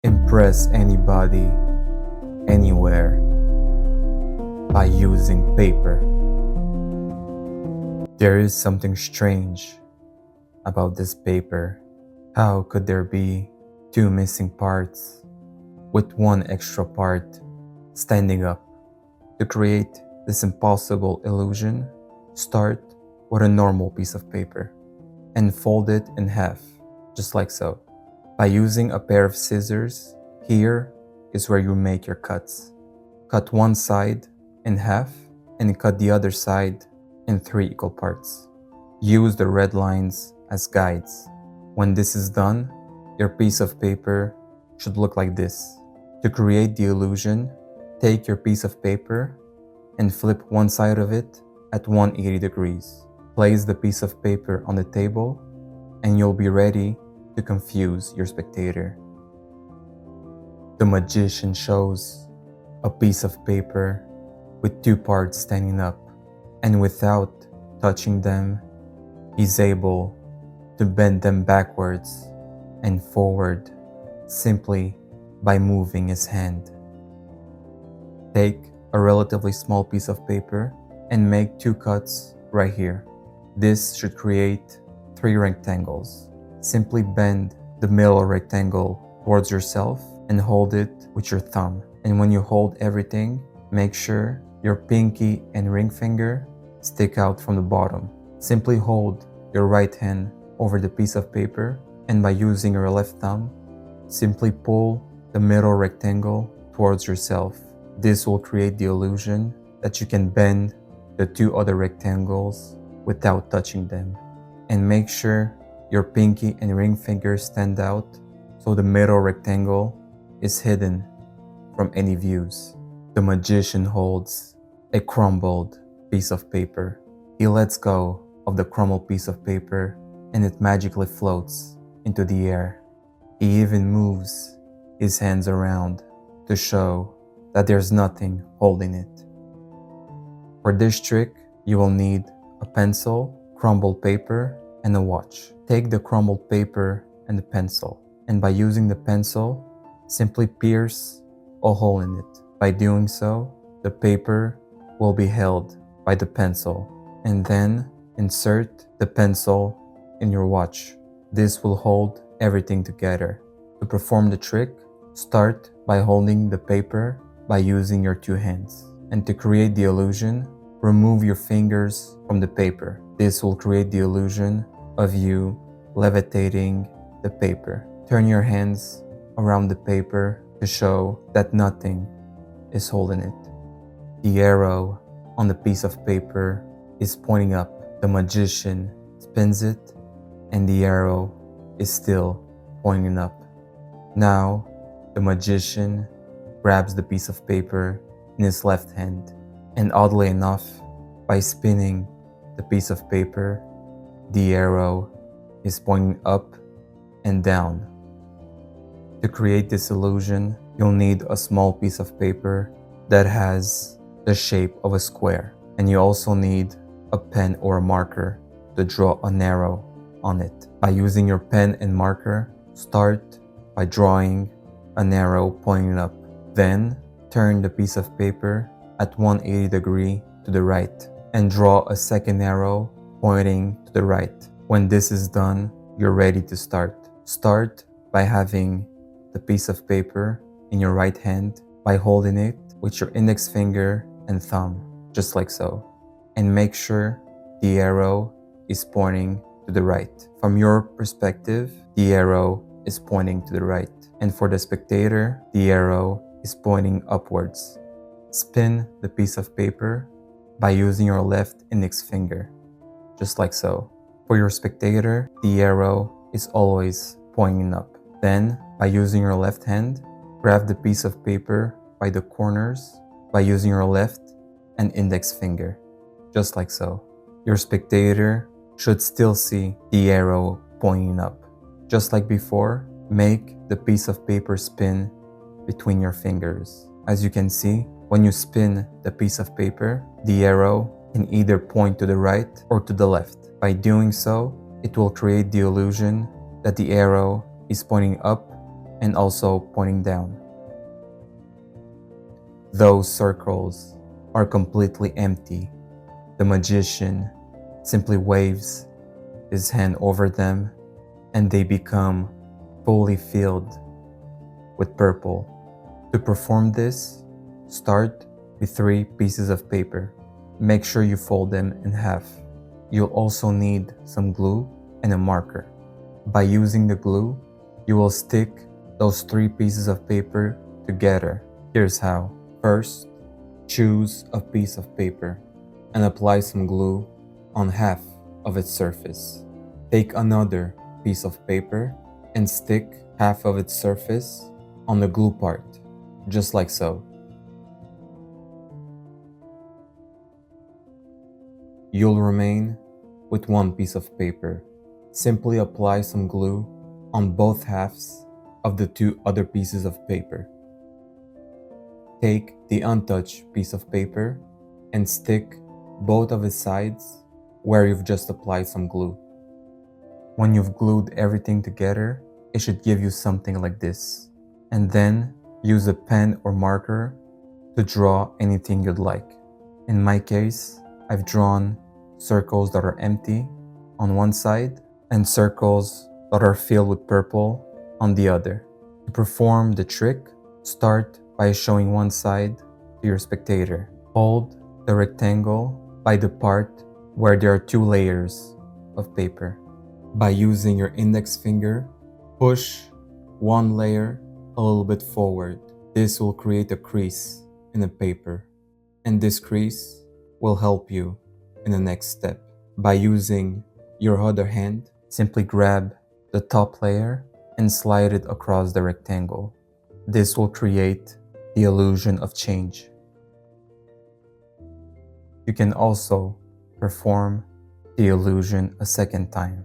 impress anybody, anywhere, by using paper. There is something strange about this paper. How could there be two missing parts with one extra part standing up? To create this impossible illusion, start with a normal piece of paper and fold it in half, just like so. By using a pair of scissors, here is where you make your cuts. Cut one side in half and cut the other side in 3 equal parts. Use the red lines as guides. When this is done, your piece of paper should look like this. To create the illusion, take your piece of paper and flip one side of it at 180 degrees. Place the piece of paper on the table and you'll be ready to confuse your spectator. The magician shows a piece of paper with 2 parts standing up, and without touching them, he's able to bend them backwards and forward simply by moving his hand. Take a relatively small piece of paper and make 2 cuts right here. This should create 3 rectangles. Simply bend the middle rectangle towards yourself and hold it with your thumb. And when you hold everything, make sure your pinky and ring finger stick out from the bottom. Simply hold your right hand over the piece of paper, and by using your left thumb, simply pull the middle rectangle towards yourself. This will create the illusion that you can bend the 2 other rectangles without touching them. And make sure your pinky and ring fingers stand out so the middle rectangle is hidden from any views. The magician holds a crumbled piece of paper. He lets go of the crumbled piece of paper and it magically floats into the air. He even moves his hands around to show that there's nothing holding it. For this trick, you will need a pencil, crumbled paper, and a watch. Take the crumbled paper and the pencil, and by using the pencil, simply pierce a hole in it. By doing so, the paper will be held by the pencil, and then insert the pencil in your watch. This will hold everything together. To perform the trick, start by holding the paper by using your 2 hands. And to create the illusion, remove your fingers from the paper. This will create the illusion of you levitating the paper. Turn your hands around the paper to show that nothing is holding it. The arrow on the piece of paper is pointing up. The magician spins it and the arrow is still pointing up. Now, the magician grabs the piece of paper in his left hand, and oddly enough, by spinning the piece of paper, the arrow is pointing up and down. To create this illusion, you'll need a small piece of paper that has the shape of a square, and you also need a pen or a marker to draw an arrow on it. By using your pen and marker, start by drawing an arrow pointing up. Then, turn the piece of paper at 180 degrees to the right and draw a second arrow pointing to the right. When this is done, you're ready to start. Start by having the piece of paper in your right hand by holding it with your index finger and thumb, just like so. And make sure the arrow is pointing to the right. From your perspective, the arrow is pointing to the right. And for the spectator, the arrow is pointing upwards. Spin the piece of paper by using your left index finger, just like so. For your spectator, the arrow is always pointing up. Then, by using your left hand, grab the piece of paper by the corners by using your left and index finger, just like so. Your spectator should still see the arrow pointing up. Just like before, make the piece of paper spin between your fingers. As you can see, when you spin the piece of paper, the arrow can either point to the right or to the left. By doing so, it will create the illusion that the arrow is pointing up and also pointing down. Those circles are completely empty. The magician simply waves his hand over them and they become fully filled with purple. To perform this, start with 3 pieces of paper. Make sure you fold them in half. You'll also need some glue and a marker. By using the glue, you will stick those 3 pieces of paper together. Here's how. First, choose a piece of paper and apply some glue on half of its surface. Take another piece of paper and stick half of its surface on the glue part, just like so. You'll remain with 1 piece of paper. Simply apply some glue on both halves of the 2 other pieces of paper. Take the untouched piece of paper and stick both of its sides where you've just applied some glue. When you've glued everything together, it should give you something like this. And then use a pen or marker to draw anything you'd like. In my case, I've drawn circles that are empty on one side and circles that are filled with purple on the other. To perform the trick, start by showing one side to your spectator. Hold the rectangle by the part where there are 2 layers of paper. By using your index finger, push one layer a little bit forward. This will create a crease in the paper, and this crease will help you in the next step. By using your other hand, simply grab the top layer and slide it across the rectangle. This will create the illusion of change. You can also perform the illusion a second time.